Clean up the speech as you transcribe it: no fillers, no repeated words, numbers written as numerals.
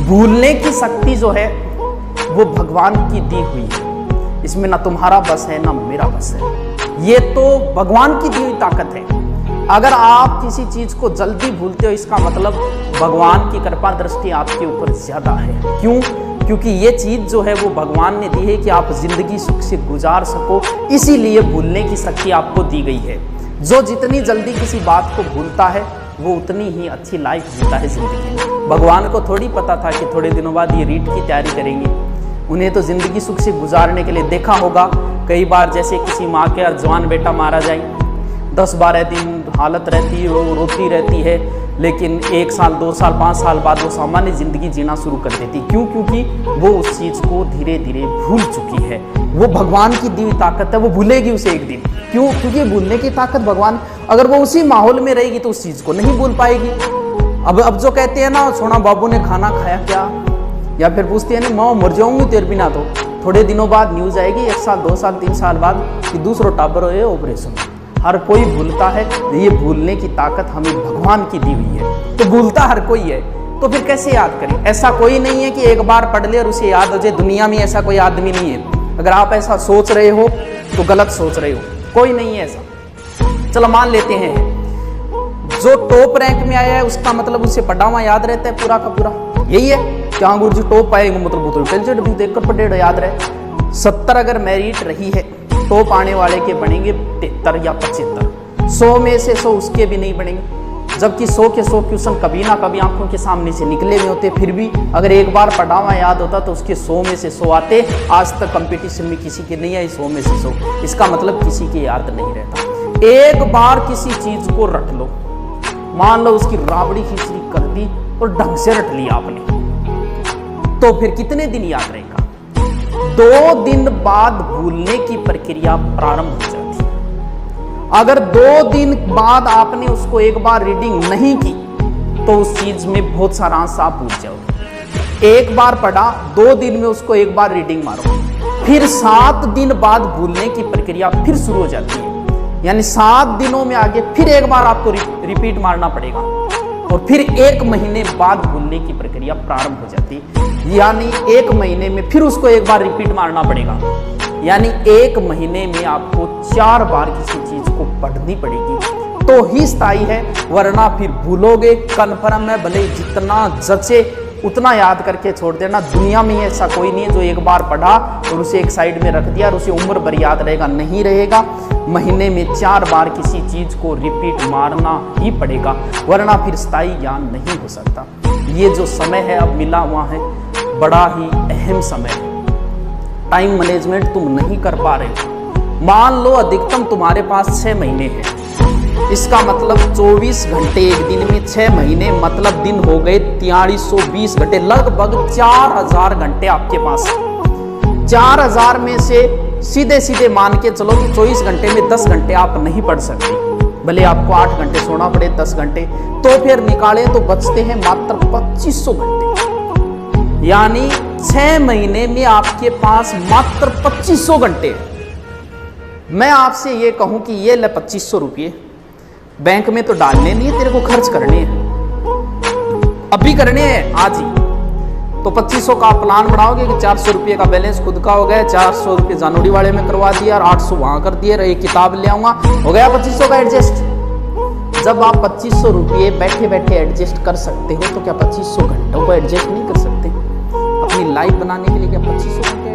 भूलने की शक्ति जो है वो भगवान की दी हुई है, इसमें ना तुम्हारा बस है ना मेरा बस है, ये तो भगवान की दी हुई ताकत है। अगर आप किसी चीज को जल्दी भूलते हो इसका मतलब भगवान की कृपा दृष्टि आपके ऊपर ज्यादा है। क्यों? क्योंकि ये चीज जो है वो भगवान ने दी है कि आप जिंदगी सुख से गुजार सको, इसीलिए भूलने की शक्ति आपको दी गई है। जो जितनी जल्दी किसी बात को भूलता है वो उतनी ही अच्छी लाइफ जीता है जिंदगी में। भगवान को थोड़ी पता था कि थोड़े दिनों बाद ये रीट की तैयारी करेंगे। उन्हें तो जिंदगी सुख से गुजारने के लिए देखा होगा कई बार, जैसे किसी माँ के जवान बेटा मारा जाए, 10-12 दिन हालत रहती है, वो रोती रहती है, लेकिन 1 साल 2 साल 5 साल बाद वो सामान्य जिंदगी जीना शुरू कर देती। क्यों? क्योंकि वो उस चीज को धीरे धीरे भूल चुकी है। वो भगवान की दी हुई ताकत है, वो भूलेगी उसे एक दिन। क्यों? क्योंकि भूलने की ताकत भगवान, अगर वो उसी माहौल में रहेगी तो उस चीज को नहीं भूल पाएगी। अब जो कहते हैं ना, सोना बाबू ने खाना खाया क्या, या फिर पूछती है ना माँ मर जाऊंगी तेरे बिना, तो थोड़े दिनों बाद न्यूज आएगी 1 साल 2 साल 3 साल बाद कि दूसरा टाबर हो ऑपरेशन। हर कोई भूलता है, ये भूलने की ताकत हमें भगवान की दी हुई है, तो भूलता हर कोई है। तो फिर कैसे याद करें? ऐसा कोई नहीं है कि एक बार पढ़ ले और उसे याद हो जाए। दुनिया में ऐसा कोई आदमी नहीं है। अगर आप ऐसा सोच रहे हो तो गलत सोच रहे हो, कोई नहीं है ऐसा। चलो मान लेते हैं जो टॉप रैंक में आया है उसका मतलब उसे पढ़ा हुआ याद रहता है पूरा का पूरा, यही है क्या गुरु जी टॉप आएगा मतलब वो तो इंटेलिजेंट भी देखकर पढ़ेगा याद रहे। 70 अगर मेरिट रही है, टॉप आने वाले के बनेंगे 73 या 75, 100 में से 100 उसके भी नहीं बनेंगे। जबकि 100 के 100 क्वेश्चन कभी ना कभी आंखों के सामने से निकले हुए होते, फिर भी अगर एक बार पढ़ा हुआ याद होता तो उसके 100 में से 100 आते। आज तक कंपटीशन में किसी के नहीं आई 100 में से 100, इसका मतलब किसी के याद नहीं रहता। एक बार किसी चीज को रट लो, मान लो उसकी राबड़ी खिचड़ी कर दी और ढंग से रट लिया आपने, तो फिर कितने दिन याद रहेगा? 2 दिन बाद भूलने की प्रक्रिया प्रारंभ हो जाती है। अगर 2 दिन बाद आपने उसको एक बार रीडिंग नहीं की तो उस चीज में बहुत सारा अंश आप भूल जाओगे। एक बार पढ़ा, 2 दिन में उसको एक बार रीडिंग मारो, फिर 7 दिन बाद भूलने की प्रक्रिया फिर शुरू हो जाती है। यानी 7 दिनों में आगे फिर एक बार आपको रिपीट मारना पड़ेगा, और फिर 1 महीने बाद भूलने की प्रक्रिया प्रारंभ हो जाती है। यानी 1 महीने में फिर उसको एक बार रिपीट मारना पड़ेगा। यानी 1 महीने में आपको 4 बार किसी चीज को पढ़नी पड़ेगी तो ही स्थायी है, वरना फिर भूलोगे। कन्फर्म है, भले जितना जचे उतना याद करके छोड़ देना। दुनिया में ऐसा कोई नहीं है जो एक बार पढ़ा और उसे एक साइड में रख दिया और उसे उम्र भर याद रहेगा, नहीं रहेगा। महीने में 4 बार किसी चीज को रिपीट मारना ही पड़ेगा, वरना फिर स्थायी ज्ञान नहीं हो सकता। ये जो समय है अब मिला हुआ है, बड़ा ही अहम समय है। टाइम मैनेजमेंट तुम नहीं कर पा रहे हो। मान लो अधिकतम तुम्हारे पास 6 महीने हैं, इसका मतलब 24 घंटे एक दिन में, 6 महीने मतलब दिन हो गए 4320 घंटे, लगभग 4000 घंटे आपके पास। 4000 में से सीधे सीधे मान के चलो कि 24 घंटे में 10 घंटे आप नहीं पढ़ सकते, भले आपको 8 घंटे सोना पड़े 10 घंटे, तो फिर निकाले तो बचते हैं मात्र 2500 घंटे। यानी 6 महीने में आपके पास मात्र 2500 घंटे। मैं आपसे ये कहूं कि ये ले 2500 रुपये बैंक में तो डालने नहीं है, तेरे को खर्च करने हैं, अभी करने हैं आज ही। तो 2500 का प्लान बनाओगे कि 400 रुपये का बैलेंस खुद का हो गया, 400 रुपये जानोड़ी वाले में करवा दिया और 800 वहां कर दिए, एक किताब ले आऊंगा, हो गया 2500 का एडजस्ट। जब आप 2500 रुपये बैठे बैठे एडजस्ट कर सकते हो तो क्या 2500 घंटों को एडजस्ट नहीं कर सकते? अपनी लाइफ बनाने के लिए क्या 2500 घंटे